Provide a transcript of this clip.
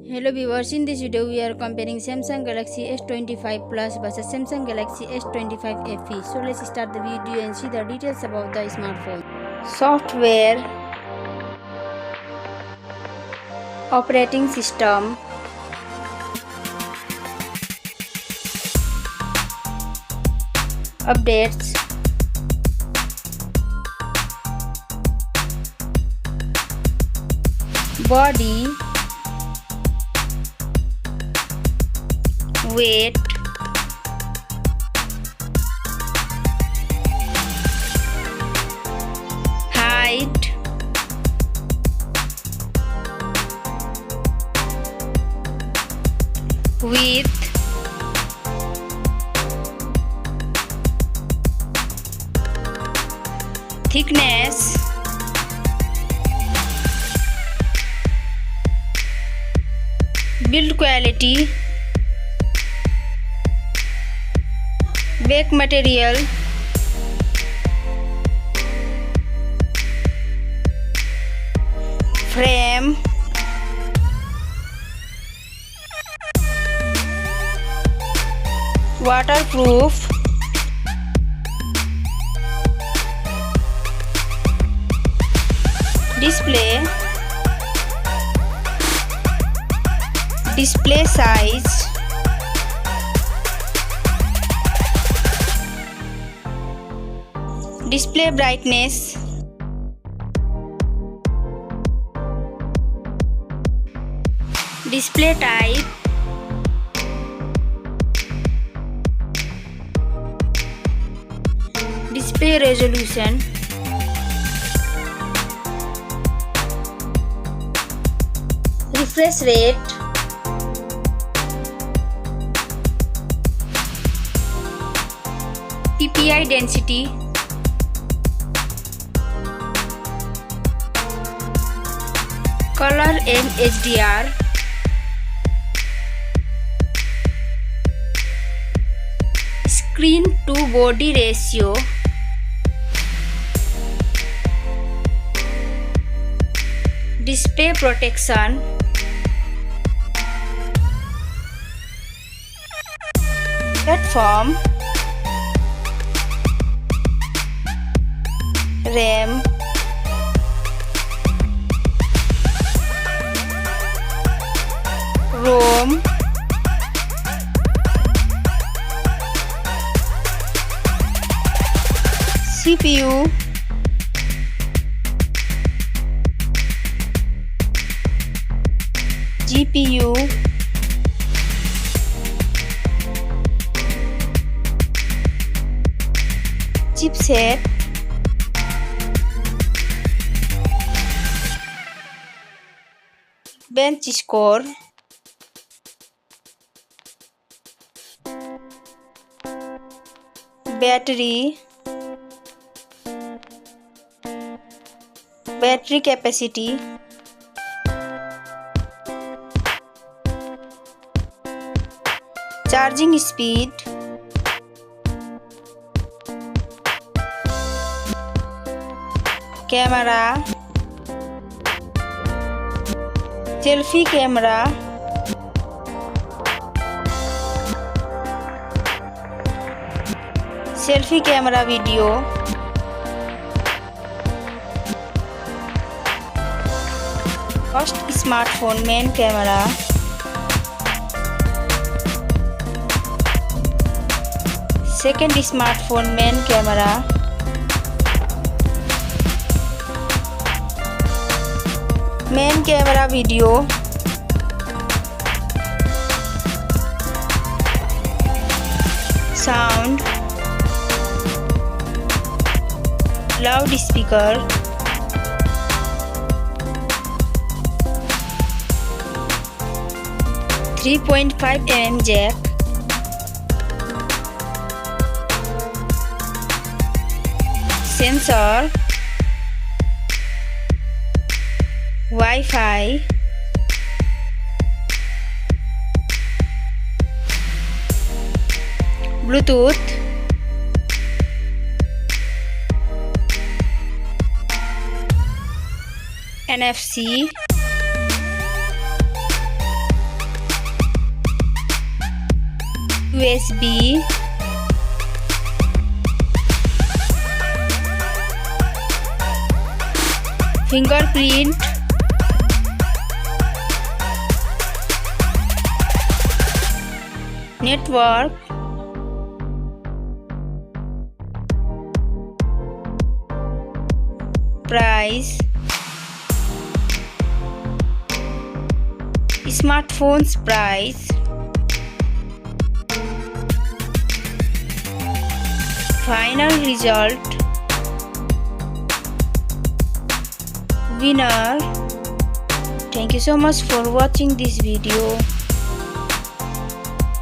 Hello viewers, in this video we are comparing Samsung Galaxy S25 Plus versus Samsung Galaxy S25 FE. So let's start the video and see the details about the smartphone. Software, operating system, updates, body, weight, height, width, thickness, build quality, back material, frame, waterproof, display size, display brightness, display type, display resolution, refresh rate, PPI density, color and HDR, screen to body ratio, display protection, platform, RAM, ROM, CPU, GPU, chipset, bench score, battery capacity, charging speed, camera, selfie camera, selfie camera video, first smartphone main camera, second smartphone main camera, main camera video, sound, loudspeaker, .5 mm jack, sensor, Wi-Fi, Bluetooth, NFC, USB, fingerprint, network, price, smartphone's price, final result, winner. Thank you so much for watching this video.